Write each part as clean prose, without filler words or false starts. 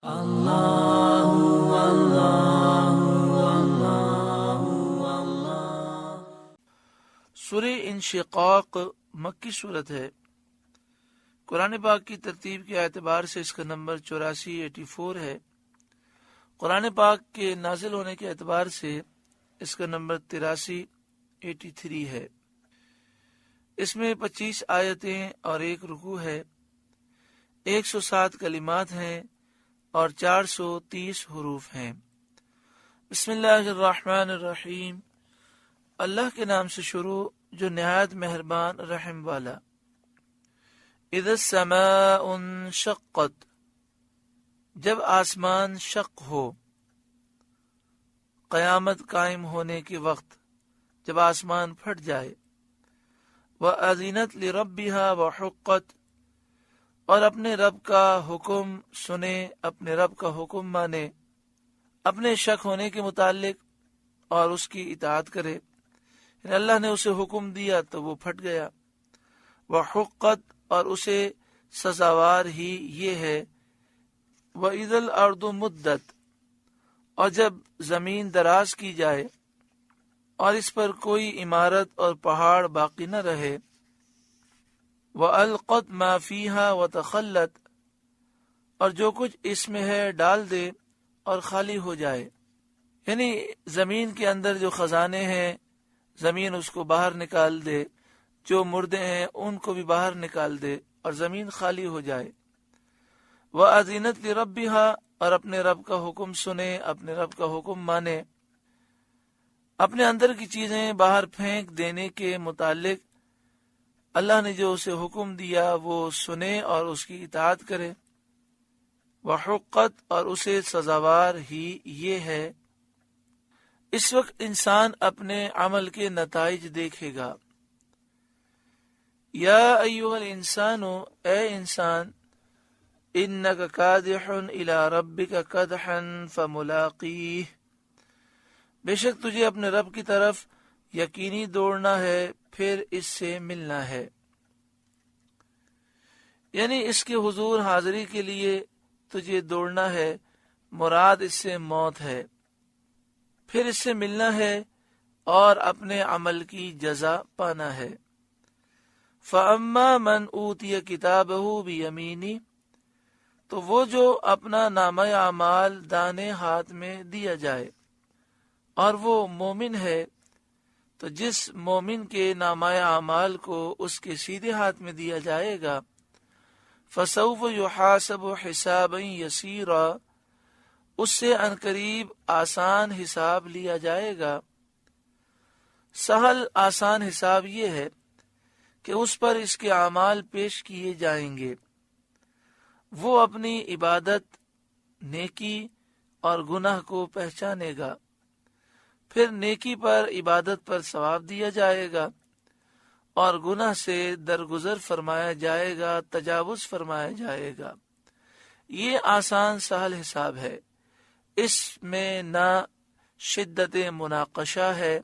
اللہ اللہ اللہ اللہ۔ سورہ انشقاق مکی صورت ہے۔ قرآن پاک کی ترتیب کے اعتبار سے اس کا نمبر 84 ہے۔ قرآن پاک کے نازل ہونے کے اعتبار سے اس کا نمبر 83 ہے۔ اس میں 25 آیتیں اور 1 رکوع ہے، 107 کلمات ہیں اور 430 حروف ہیں۔ بسم اللہ الرحمن الرحیم، اللہ کے نام سے شروع جو نہایت مہربان رحم والا۔ اذا السماء انشقت، جب آسمان شق ہو، قیامت قائم ہونے کے وقت جب آسمان پھٹ جائے۔ وَأَذِنَتْ لِرَبِّهَا وَحُقَّتْ، اور اپنے رب کا حکم سنے، اپنے رب کا حکم مانے، اپنے شک ہونے کے متعلق اور اس کی اطاعت کرے، یعنی اللہ نے اسے حکم دیا تو وہ پھٹ گیا۔ وحقت، اور اسے سزاوار ہی یہ ہے۔ وَإِذَا الْأَرْضُ مُدَّتْ، اور جب زمین دراز کی جائے اور اس پر کوئی عمارت اور پہاڑ باقی نہ رہے۔ وَأَلْقَتْ مَا فِيهَا وَتَخَلَّتْ، اور جو کچھ اس میں ہے ڈال دے اور خالی ہو جائے، یعنی زمین کے اندر جو خزانے ہیں زمین اس کو باہر نکال دے، جو مردے ہیں ان کو بھی باہر نکال دے اور زمین خالی ہو جائے۔ وَأَذِنَتْ لِرَبِّهَا، اور اپنے رب کا حکم سنے، اپنے رب کا حکم مانے، اپنے اندر کی چیزیں باہر پھینک دینے کے متعلق اللہ نے جو اسے حکم دیا وہ سنے اور اس کی اطاعت کرے۔ وحقت، اور اسے سزاوار ہی یہ ہے۔ اس وقت انسان اپنے عمل کے نتائج دیکھے گا۔ یا ایھا الانسان، اے انسان، انک کادح الی ربک کدحا فملاقیہ، بے شک تجھے اپنے رب کی طرف یقینی دوڑنا ہے، پھر اس سے ملنا ہے، یعنی اس کے حضور حاضری کے لیے تجھے دوڑنا ہے، مراد اس سے موت ہے، پھر اس سے ملنا ہے اور اپنے عمل کی جزا پانا ہے۔ فَأَمَّا مَنْ أُوتِيَ كِتَابَهُ بِيَمِينِهِ، تو وہ جو اپنا نامہ اعمال دانے ہاتھ میں دیا جائے، اور وہ مومن ہے، تو جس مومن کے نامہ اعمال کو اس کے سیدھے ہاتھ میں دیا جائے گا، فَسَوْفَ يُحَاسَبُ حِسَابًا يَسِيرًا، اس سے عنقریب آسان حساب لیا جائے گا۔ سہل آسان حساب یہ ہے کہ اس پر اس کے اعمال پیش کیے جائیں گے، وہ اپنی عبادت، نیکی اور گناہ کو پہچانے گا، پھر نیکی پر عبادت پر ثواب دیا جائے گا اور گناہ سے درگزر فرمایا جائے گا، تجاوز فرمایا جائے گا۔ یہ آسان سہل حساب ہے، اس میں نہ شدت مناقشہ ہے،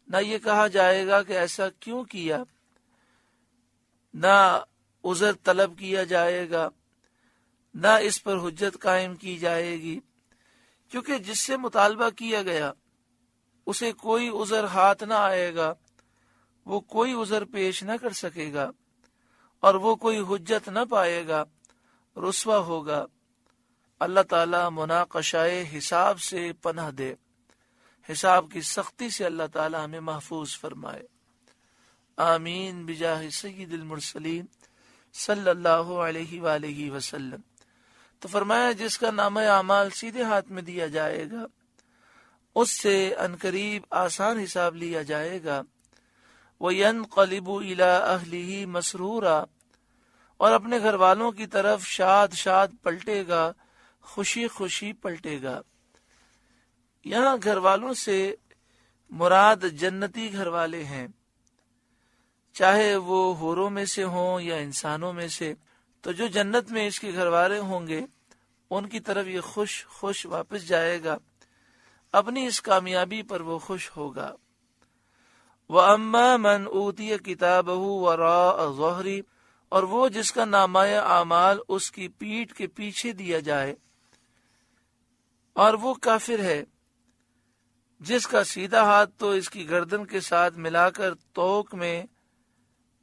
نہ یہ کہا جائے گا کہ ایسا کیوں کیا، نہ عذر طلب کیا جائے گا، نہ اس پر حجت قائم کی جائے گی، کیونکہ جس سے مطالبہ کیا گیا اسے کوئی عذر ہاتھ نہ آئے گا، وہ کوئی عذر پیش نہ کر سکے گا اور وہ کوئی حجت نہ پائے گا، رسوا ہوگا۔ اللہ تعالیٰ مناقشہ حساب سے پناہ دے، حساب کی سختی سے اللہ تعالیٰ ہمیں محفوظ فرمائے، آمین بجاہ سید المرسلین صلی اللہ علیہ وآلہ وسلم۔ تو فرمایا جس کا نامہ اعمال سیدھے ہاتھ میں دیا جائے گا اس سے عنقریب آسان حساب لیا جائے گا۔ وَيَنْقَلِبُ إِلَىٰ أَهْلِهِ مَسْرُورًا، اور اپنے گھر والوں کی طرف شاد شاد پلٹے گا، خوشی خوشی پلٹے گا۔ یہاں گھر والوں سے مراد جنتی گھر والے ہیں، چاہے وہ حوروں میں سے ہوں یا انسانوں میں سے، تو جو جنت میں اس کے گھر والے ہوں گے ان کی طرف یہ خوش خوش واپس جائے گا، اپنی اس کامیابی پر وہ خوش ہوگا۔ وَأَمَّا مَنْ أُوتِيَ كِتَابَهُ وَرَاءَ ظَهْرِهِ، اور وہ جس کا نامہ اعمال اس کی پیٹھ کے پیچھے دیا جائے، اور وہ کافر ہے جس کا سیدھا ہاتھ تو اس کی گردن کے ساتھ ملا کر توق میں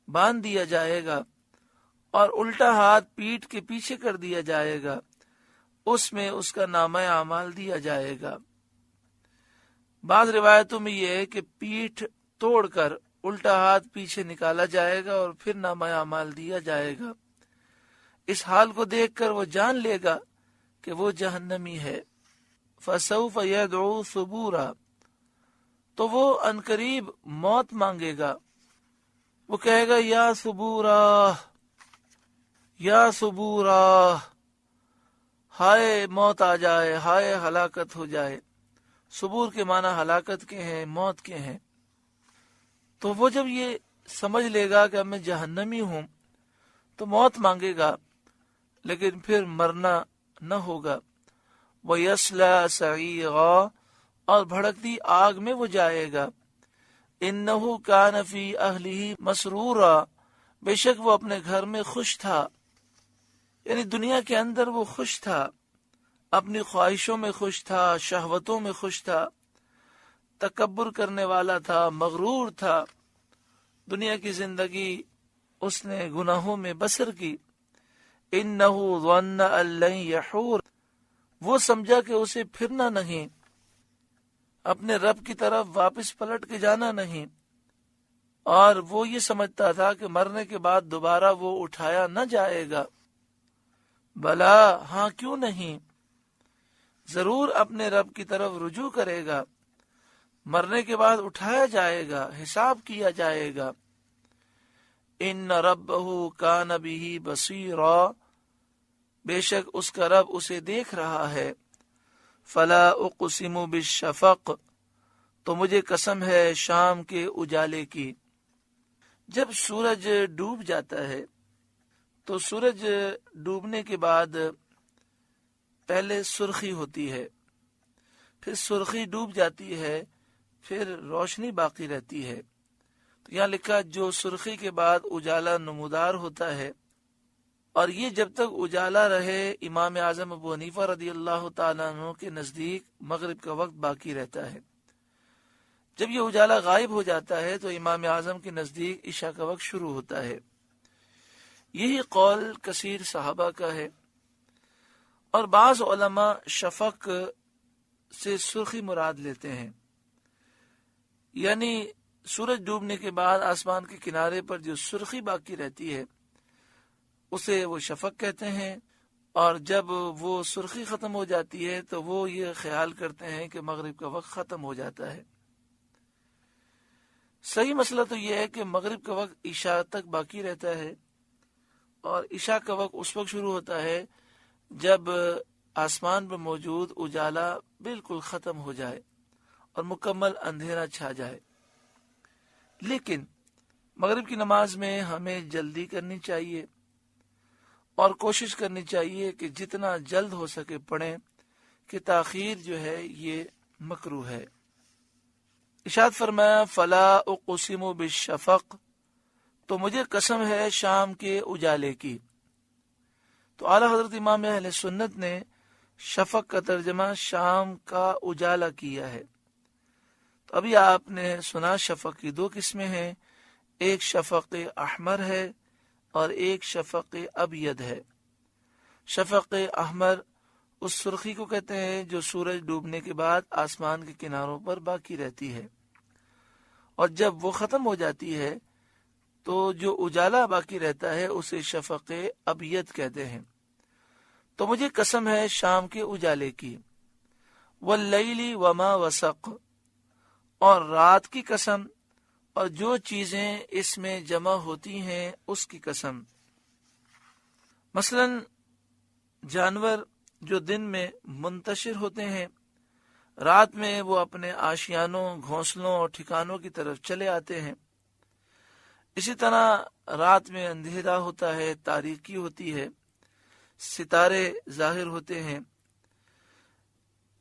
باندھ دیا جائے گا اور الٹا ہاتھ پیٹھ کے پیچھے کر دیا جائے گا، اس میں اس کا نامہ اعمال دیا جائے گا۔ بعض روایتوں میں یہ ہے کہ پیٹھ توڑ کر الٹا ہاتھ پیچھے نکالا جائے گا اور پھر نامہ اعمال دیا جائے گا۔ اس حال کو دیکھ کر وہ جان لے گا کہ وہ جہنمی ہے۔ فَسَوْفَ يَدْعُو ثُبُورًا، تو وہ عنقریب موت مانگے گا۔ وہ کہے گا یا ثبورا، یا ثبورا، ہائے موت آ جائے، ہائے ہلاکت ہو جائے۔ ثبور کے معنی ہلاکت کے ہیں، موت کے ہیں۔ تو وہ جب یہ سمجھ لے گا کہ اب میں جہنمی ہوں تو موت مانگے گا، لیکن پھر مرنا نہ ہوگا۔ وَيَصْلَىٰ سَعِيرًا، اور بھڑکتی آگ میں وہ جائے گا۔ إِنَّهُ كَانَ فِي أَهْلِهِ مَسْرُورًا، بے شک وہ اپنے گھر میں خوش تھا، یعنی دنیا کے اندر وہ خوش تھا، اپنی خواہشوں میں خوش تھا، شہوتوں میں خوش تھا، تکبر کرنے والا تھا، مغرور تھا۔ دنیا کی زندگی اس نے گناہوں میں بسر کی۔ إِنَّهُ ظَنَّ أَن لَّن يَحُورَ، وہ سمجھا کہ اسے پھرنا نہیں، اپنے رب کی طرف واپس پلٹ کے جانا نہیں، اور وہ یہ سمجھتا تھا کہ مرنے کے بعد دوبارہ وہ اٹھایا نہ جائے گا۔ بلا، ہاں کیوں نہیں، ضرور اپنے رب کی طرف رجوع کرے گا، مرنے کے بعد اٹھایا جائے گا، حساب کیا جائے گا۔ ان ربہ کان بہ بصیرا، بے شک اس کا رب اسے دیکھ رہا ہے۔ فلا اقسم بالشفق، تو مجھے قسم ہے شام کے اجالے کی۔ جب سورج ڈوب جاتا ہے تو سورج ڈوبنے کے بعد پہلے سرخی ہوتی ہے، پھر سرخی ڈوب جاتی ہے، پھر روشنی باقی رہتی ہے۔ تو یہاں لکھا جو سرخی کے بعد اجالا نمودار ہوتا ہے، اور یہ جب تک اجالا رہے امام اعظم ابو حنیفہ رضی اللہ تعالیٰ عنہ کے نزدیک مغرب کا وقت باقی رہتا ہے۔ جب یہ اجالا غائب ہو جاتا ہے تو امام اعظم کے نزدیک عشاء کا وقت شروع ہوتا ہے۔ یہی قول کثیر صحابہ کا ہے، اور بعض علماء شفق سے سرخی مراد لیتے ہیں، یعنی سورج ڈوبنے کے بعد آسمان کے کنارے پر جو سرخی باقی رہتی ہے اسے وہ شفق کہتے ہیں، اور جب وہ سرخی ختم ہو جاتی ہے تو وہ یہ خیال کرتے ہیں کہ مغرب کا وقت ختم ہو جاتا ہے۔ صحیح مسئلہ تو یہ ہے کہ مغرب کا وقت عشاء تک باقی رہتا ہے، اور عشاء کا وقت اس وقت شروع ہوتا ہے جب آسمان پر موجود اجالا بالکل ختم ہو جائے اور مکمل اندھیرا چھا جائے۔ لیکن مغرب کی نماز میں ہمیں جلدی کرنی چاہیے اور کوشش کرنی چاہیے کہ جتنا جلد ہو سکے پڑھیں، کہ تاخیر جو ہے یہ مکروہ ہے۔ ارشاد فرمایا فلا اقسم بالشفق، تو مجھے قسم ہے شام کے اجالے کی۔ تو اعلیٰ حضرت امام اہل سنت نے شفق کا ترجمہ شام کا اجالا کیا ہے۔ تو ابھی آپ نے سنا شفق کی دو قسمیں ہیں، ایک شفق احمر ہے اور ایک شفق ابید ہے۔ شفق احمر اس سرخی کو کہتے ہیں جو سورج ڈوبنے کے بعد آسمان کے کناروں پر باقی رہتی ہے، اور جب وہ ختم ہو جاتی ہے تو جو اجالا باقی رہتا ہے اسے شفق ابید کہتے ہیں۔ تو مجھے قسم ہے شام کے اجالے کی، واللیل وما وسق، اور رات کی قسم اور جو چیزیں اس میں جمع ہوتی ہیں اس کی قسم۔ مثلا جانور جو دن میں منتشر ہوتے ہیں، رات میں وہ اپنے آشیانوں، گھونسلوں اور ٹھکانوں کی طرف چلے آتے ہیں۔ اسی طرح رات میں اندھیرا ہوتا ہے، تاریکی ہوتی ہے، ستارے ظاہر ہوتے ہیں،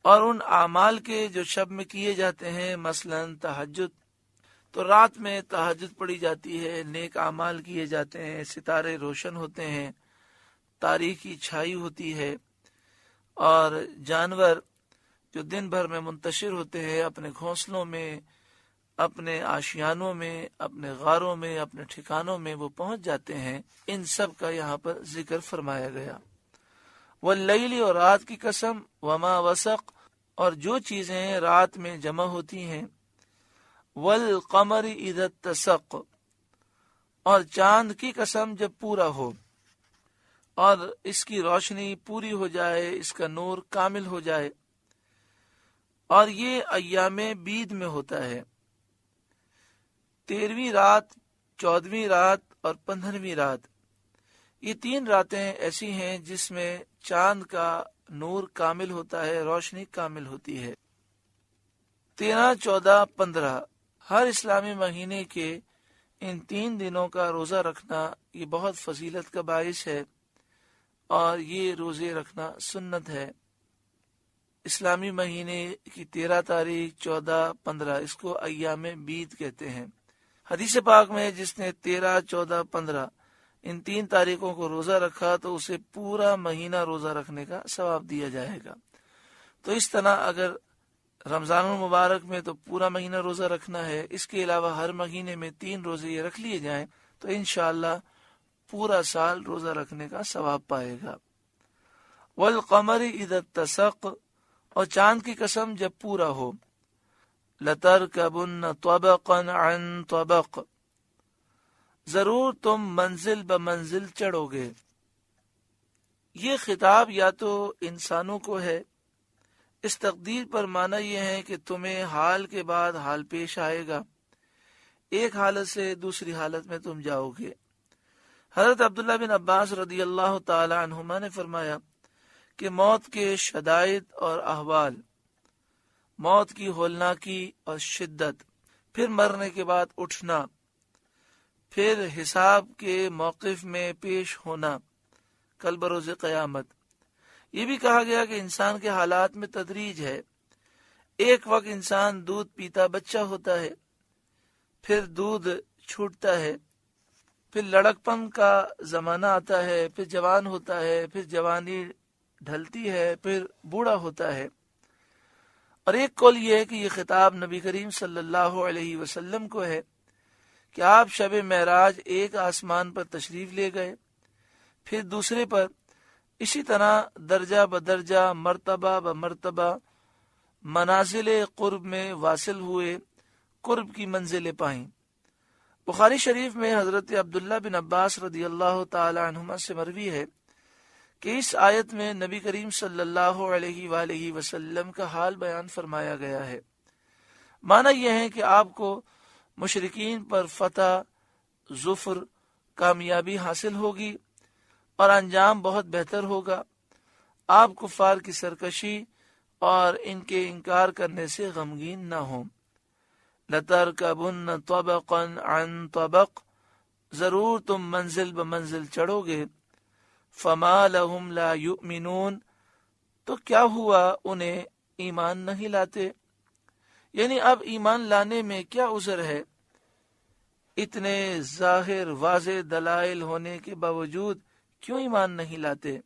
اور ان اعمال کے جو شب میں کیے جاتے ہیں، مثلا تہجد، تو رات میں تہجد پڑھی جاتی ہے، نیک اعمال کیے جاتے ہیں، ستارے روشن ہوتے ہیں، تاریکی چھائی ہوتی ہے، اور جانور جو دن بھر میں منتشر ہوتے ہیں اپنے گھونسلوں میں، اپنے آشیانوں میں، اپنے غاروں میں، اپنے ٹھکانوں میں وہ پہنچ جاتے ہیں، ان سب کا یہاں پر ذکر فرمایا گیا۔ واللیل، اور رات کی قسم، وما وسق، اور جو چیزیں رات میں جمع ہوتی ہیں، والقمر اذا اتسق، اور چاند کی قسم جب پورا ہو اور اس کی روشنی پوری ہو جائے، اس کا نور کامل ہو جائے، اور یہ ایام بید میں ہوتا ہے، 13ویں رات، 14ویں رات اور 15ویں رات، یہ 3 راتیں ایسی ہیں جس میں چاند کا نور کامل ہوتا ہے، روشنی کامل ہوتی ہے۔ 13، 14، 15 ہر اسلامی مہینے کے ان 3 دنوں کا روزہ رکھنا یہ بہت فضیلت کا باعث ہے، اور یہ روزے رکھنا سنت ہے۔ اسلامی مہینے کی 13 تاریخ، 14، 15 اس کو ایام بید کہتے ہیں۔ حدیث پاک میں جس نے 13، 14، 15 ان 3 تاریخوں کو روزہ رکھا تو اسے پورا مہینہ روزہ رکھنے کا ثواب دیا جائے گا۔ تو اس طرح اگر رمضان المبارک میں تو پورا مہینہ روزہ رکھنا ہے، اس کے علاوہ ہر مہینے میں 3 روزے یہ رکھ لیے جائیں تو انشاءاللہ پورا سال روزہ رکھنے کا ثواب پائے گا۔ والقمر اذا اتسق، اور چاند کی قسم جب پورا ہو، لترکبن طبقا عن طبق، ضرور تم منزل بمنزل چڑھو گے۔ یہ خطاب یا تو انسانوں کو ہے، اس تقدیر پر معنی یہ ہے کہ تمہیں حال کے بعد حال پیش آئے گا، ایک حالت سے دوسری حالت میں تم جاؤ گے۔ حضرت عبداللہ بن عباس رضی اللہ تعالی عنہما نے فرمایا کہ موت کے شدائد اور احوال، موت کی ہولناکی اور شدت، پھر مرنے کے بعد اٹھنا، پھر حساب کے موقف میں پیش ہونا کل بروز قیامت۔ یہ بھی کہا گیا کہ انسان کے حالات میں تدریج ہے، ایک وقت انسان دودھ پیتا بچہ ہوتا ہے، پھر دودھ چھوٹتا ہے، پھر لڑکپن کا زمانہ آتا ہے، پھر جوان ہوتا ہے، پھر جوانی ڈھلتی ہے، پھر بوڑھا ہوتا ہے۔ اور ایک قول یہ ہے کہ یہ خطاب نبی کریم صلی اللہ علیہ وسلم کو ہے کہ آپ شب معراج ایک آسمان پر تشریف لے گئے، پھر دوسرے پر، اسی طرح درجہ بدرجہ، مرتبہ بمرتبہ منازل قرب میں واصل ہوئے، قرب کی منزلیں پائیں۔ بخاری شریف میں حضرت عبداللہ بن عباس رضی اللہ تعالی عنہما سے مروی ہے کہ اس آیت میں نبی کریم صلی اللہ علیہ وآلہ وسلم کا حال بیان فرمایا گیا ہے۔ معنی یہ ہے کہ آپ کو مشرکین پر فتح، ظفر، کامیابی حاصل ہوگی اور انجام بہت بہتر ہوگا۔ آپ کفار کی سرکشی اور ان کے انکار کرنے سے غمگین نہ ہوں۔ لَتَرْكَبُنَّ طَبَقًا عَنْ طَبَقٍ، ضرور تم منزل بمنزل چڑھو گے۔ فَمَا لَهُمْ لَا يُؤْمِنُونَ، تو کیا ہوا انہیں ایمان نہیں لاتے؟ یعنی اب ایمان لانے میں کیا عذر ہے؟ اتنے ظاہر واضح دلائل ہونے کے باوجود کیوں ایمان نہیں لاتے؟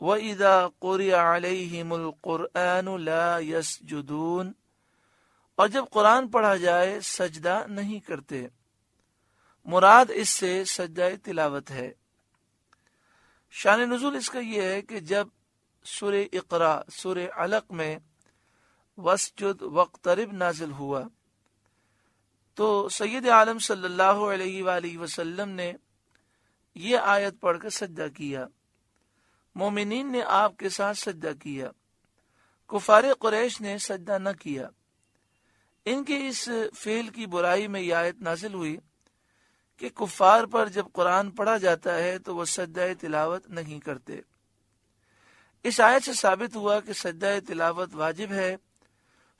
وَإِذَا قُرِئَ عَلَيْهِمُ الْقُرْآنُ لَا يَسْجُدُونَ، اور جب قرآن پڑھا جائے سجدہ نہیں کرتے۔ مراد اس سے سجدہ تلاوت ہے۔ شان نزول اس کا یہ ہے کہ جب سورہ اقرا، سورہ علق میں وَاسْجُدْ وَاقْتَرِبْ نازل ہوا تو سید عالم صلی اللہ علیہ وآلہ وسلم نے یہ آیت پڑھ کر سجدہ کیا، مومنین نے آپ کے ساتھ سجدہ کیا، کفار قریش نے سجدہ نہ کیا۔ ان کے اس فعل کی برائی میں یہ آیت نازل ہوئی کہ کفار پر جب قرآن پڑھا جاتا ہے تو وہ سجدہ تلاوت نہیں کرتے۔ اس آیت سے ثابت ہوا کہ سجدہ تلاوت واجب ہے،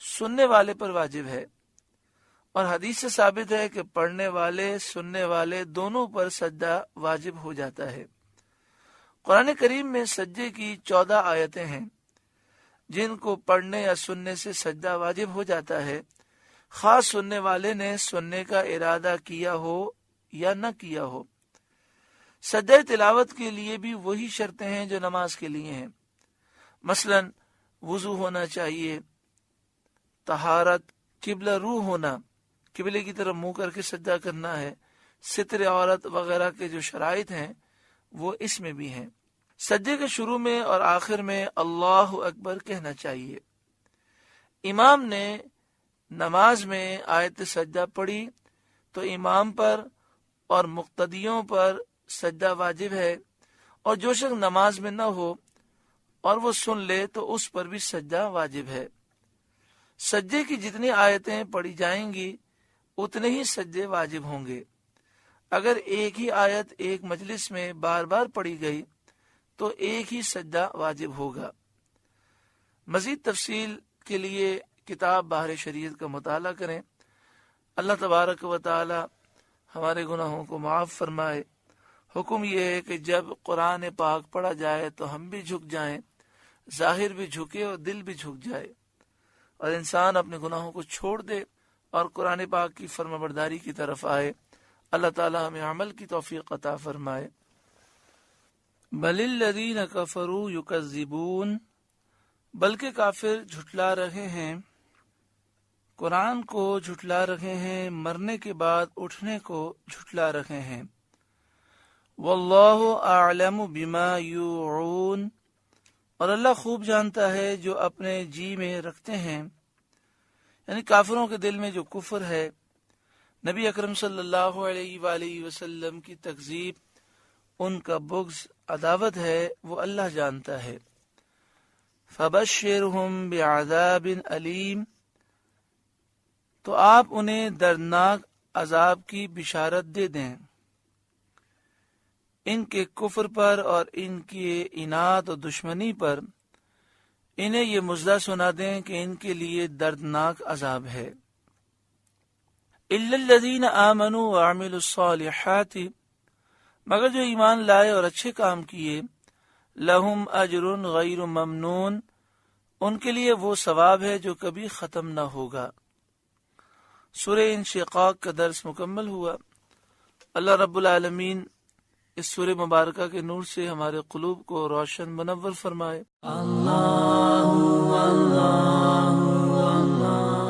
سننے والے پر واجب ہے، اور حدیث سے ثابت ہے کہ پڑھنے والے سننے والے دونوں پر سجدہ واجب ہو جاتا ہے۔ قرآن کریم میں سجدے کی 14 آیتیں ہیں جن کو پڑھنے یا سننے سے سجدہ واجب ہو جاتا ہے، خاص سننے والے نے سننے کا ارادہ کیا ہو یا نہ کیا ہو۔ سجدہ تلاوت کے لیے بھی وہی شرطیں ہیں جو نماز کے لیے ہیں۔ مثلا وضو ہونا چاہیے، طہارت، قبلہ رو ہونا، قبلے کی طرف منہ کر کے سجدہ کرنا ہے، ستر عورت وغیرہ کے جو شرائط ہیں وہ اس میں بھی ہیں۔ سجدے کے شروع میں اور آخر میں اللہ اکبر کہنا چاہیے۔ امام نے نماز میں آیت سجدہ پڑھی تو امام پر اور مقتدیوں پر سجدہ واجب ہے، اور جو شخص نماز میں نہ ہو اور وہ سن لے تو اس پر بھی سجدہ واجب ہے۔ سجدے کی جتنی آیتیں پڑھی جائیں گی اتنے ہی سجدے واجب ہوں گے۔ اگر ایک ہی آیت ایک مجلس میں بار بار پڑھی گئی تو ایک ہی سجدہ واجب ہوگا۔ مزید تفصیل کے لیے کتاب بحر شریعت کا مطالعہ کریں۔ اللہ تبارک و تعالی ہمارے گناہوں کو معاف فرمائے۔ حکم یہ ہے کہ جب قرآن پاک پڑھا جائے تو ہم بھی جھک جائیں، ظاہر بھی جھکے اور دل بھی جھک جائے، اور انسان اپنے گناہوں کو چھوڑ دے اور قرآن پاک کی فرمانبرداری کی طرف آئے۔ اللہ تعالی ہمیں عمل کی توفیق عطا فرمائے۔ بل الذین کفروا یکذبون، بلکہ کافر جھٹلا رہے ہیں، قرآن کو جھٹلا رہے ہیں، مرنے کے بعد اٹھنے کو جھٹلا رہے ہیں۔ واللہ اعلم بما یوعون، اور اللہ خوب جانتا ہے جو اپنے جی میں رکھتے ہیں، یعنی کافروں کے دل میں جو کفر ہے، نبی اکرم صلی اللہ علیہ وآلہ وسلم کی تکذیب، ان کا بغض، عداوت ہے، وہ اللہ جانتا ہے۔ فبشرہم بعذاب علیم، تو آپ انہیں دردناک عذاب کی بشارت دے دیں، ان کے کفر پر اور ان کی عناد اور دشمنی پر انہیں یہ مژدہ سنا دیں کہ ان کے لیے دردناک عذاب ہے۔ الا الذین آمنوا وعملوا الصالحات، مگر جو ایمان لائے اور اچھے کام کیے، لہم اجر غیر ممنون، ان کے لیے وہ ثواب ہے جو کبھی ختم نہ ہوگا۔ سورہ انشقاق کا درس مکمل ہوا۔ اللہ رب العالمین اس سورہ مبارکہ کے نور سے ہمارے قلوب کو روشن منور فرمائے۔ اللہ اللہ اللہ